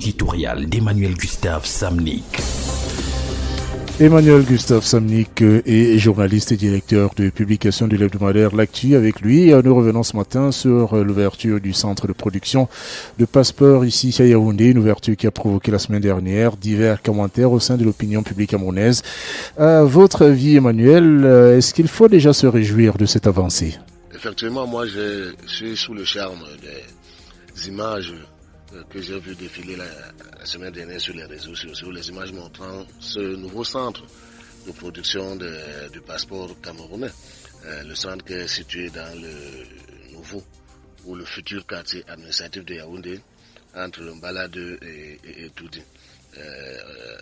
éditorial d'Emmanuel Gustave Samnick. Emmanuel Gustave Samnick est journaliste et directeur de publication de l'hebdomadaire L'Actu. Avec lui, nous revenons ce matin sur l'ouverture du centre de production de passeports ici à Yaoundé, une ouverture qui a provoqué la semaine dernière divers commentaires au sein de l'opinion publique camerounaise. À votre avis, Emmanuel, est-ce qu'il faut déjà se réjouir de cette avancée? Effectivement, moi je suis sous le charme des images que j'ai vu défiler la semaine dernière sur les réseaux sociaux, les images montrant ce nouveau centre de production du passeport camerounais. Le centre qui est situé dans le nouveau ou le futur quartier administratif de Yaoundé, entre Mbala 2 et Toudi.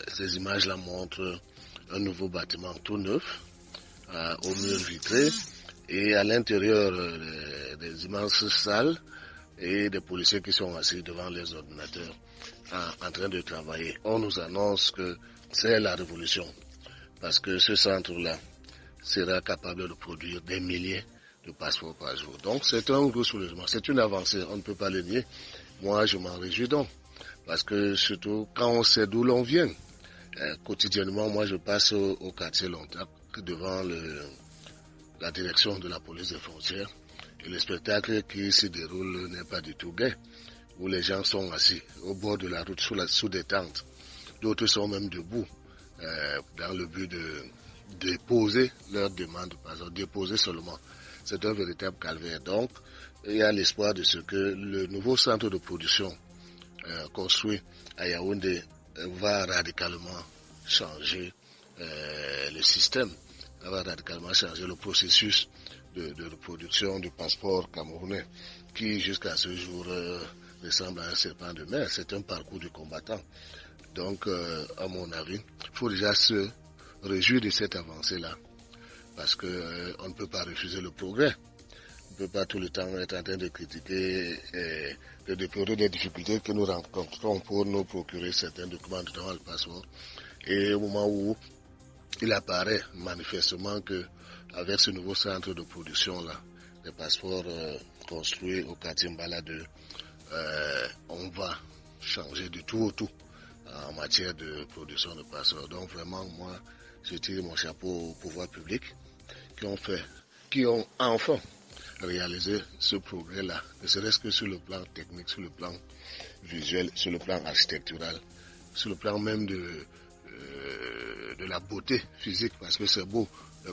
Ces images-là montrent un nouveau bâtiment tout neuf, au mur vitré, et à l'intérieur des immenses salles, et des policiers qui sont assis devant les ordinateurs en train de travailler. On nous annonce que c'est la révolution parce que ce centre-là sera capable de produire des milliers de passeports par jour. Donc c'est un gros soulèvement, c'est une avancée, on ne peut pas le nier. Moi je m'en réjouis donc parce que surtout quand on sait d'où l'on vient, quotidiennement moi je passe au quartier Lontac devant la direction de la police des frontières. Et le spectacle qui se déroule n'est pas du tout gai, où les gens sont assis au bord de la route sous des tentes. D'autres sont même debout dans le but de déposer leur demande, par exemple, déposer seulement. C'est un véritable calvaire. Donc, il y a l'espoir de ce que le nouveau centre de production construit à Yaoundé va radicalement changer le système, va radicalement changer le processus de production du passeport camerounais qui jusqu'à ce jour ressemble à un serpent de mer. C'est un parcours du combattant. Donc à mon avis, il faut déjà se réjouir de cette avancée-là parce que on ne peut pas refuser le progrès. On ne peut pas tout le temps être en train de critiquer et de déplorer les difficultés que nous rencontrons pour nous procurer certains documents, notamment le passeport. Et au moment où il apparaît manifestement que avec ce nouveau centre de production-là, les passeports construits au quartier Mbala 2, on va changer du tout au tout en matière de production de passeports. Donc vraiment, moi, je tire mon chapeau au pouvoir public qui ont enfin réalisé ce progrès-là, ne serait-ce que sur le plan technique, sur le plan visuel, sur le plan architectural, sur le plan même de la beauté physique, parce que c'est beau.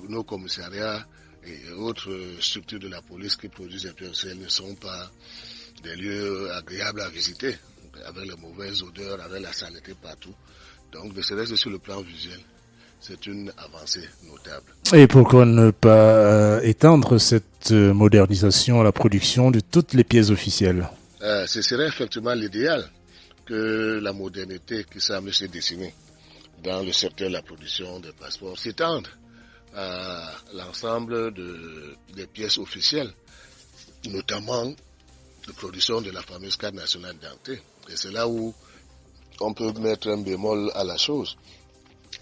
Nos commissariats et autres structures de la police qui produisent des PSL ne sont pas des lieux agréables à visiter, avec les mauvaises odeurs, avec la saleté partout. Donc, ne serait-ce que sur le plan visuel, c'est une avancée notable. Et pourquoi ne pas étendre cette modernisation à la production de toutes les pièces officielles? Ce serait effectivement l'idéal que la modernité qui semble se dessiner dans le secteur de la production des passeports s'étende à l'ensemble des pièces officielles, notamment de production de la fameuse carte nationale d'identité. Et c'est là où on peut mettre un bémol à la chose.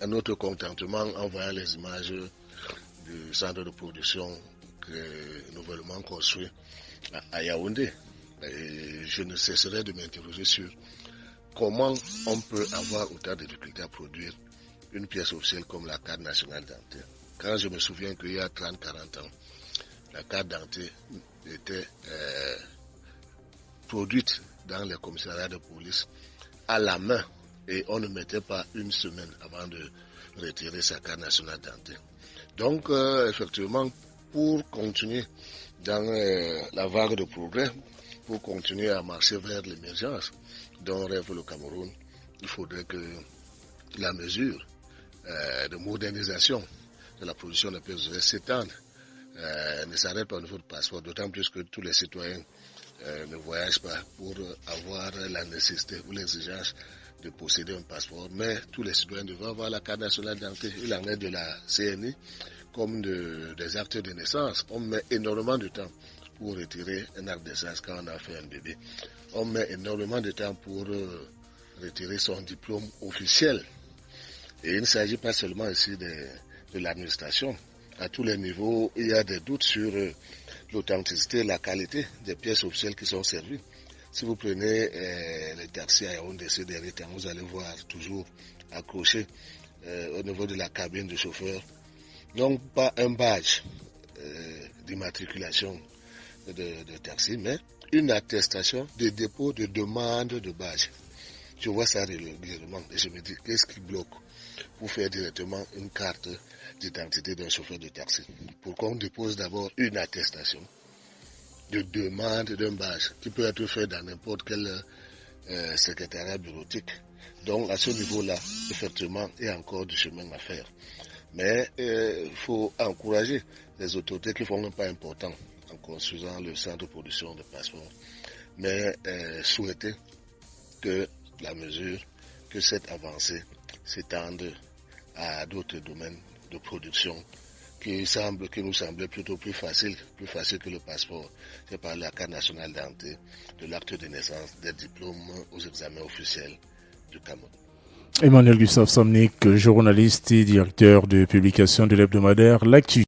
À notre contentement, en voyant les images du centre de production nouvellement construit à Yaoundé, et je ne cesserai de m'interroger sur comment on peut avoir autant de difficultés à produire une pièce officielle comme la carte nationale d'identité. Quand je me souviens qu'il y a 30-40 ans, la carte d'identité était produite dans les commissariats de police à la main et on ne mettait pas une semaine avant de retirer sa carte nationale d'identité. Donc, effectivement, pour continuer dans la vague de progrès, pour continuer à marcher vers l'émergence dont rêve le Cameroun, il faudrait que la mesure de modernisation de la production de pièces s'étende, ne s'arrête pas au niveau de passeport, d'autant plus que tous les citoyens ne voyagent pas pour avoir la nécessité ou l'exigence de posséder un passeport, mais tous les citoyens devraient avoir la carte nationale d'identité. Il en est de la CNI comme des actes de naissance. On met énormément de temps pour retirer un acte de naissance quand on a fait un bébé. On met énormément de temps pour retirer son diplôme officiel. Et il ne s'agit pas seulement ici de l'administration. À tous les niveaux, il y a des doutes sur l'authenticité, la qualité des pièces officielles qui sont servies. Si vous prenez les taxis à Yaoundé ces derniers temps, vous allez voir toujours accroché au niveau de la cabine du chauffeur, non pas un badge d'immatriculation de taxi, mais une attestation de dépôt de demande de badge. Je vois ça régulièrement et je me dis, qu'est-ce qui bloque pour faire directement une carte d'identité d'un chauffeur de taxi? Pourquoi on dépose d'abord une attestation de demande d'un badge qui peut être fait dans n'importe quel secrétariat bureautique? Donc à ce niveau-là, effectivement, il y a encore du chemin à faire. Mais il faut encourager les autorités qui font un pas important en construisant le centre de production de passeports. Mais souhaiter que la mesure, que cette avancée s'étende à d'autres domaines de production qui nous semblait plutôt plus facile que le passeport. J'ai parlé de la carte nationale d'identité, de l'acte de naissance, des diplômes aux examens officiels du Cameroun. Emmanuel Gustave Samnic, journaliste et directeur de publication de l'hebdomadaire L'Actu.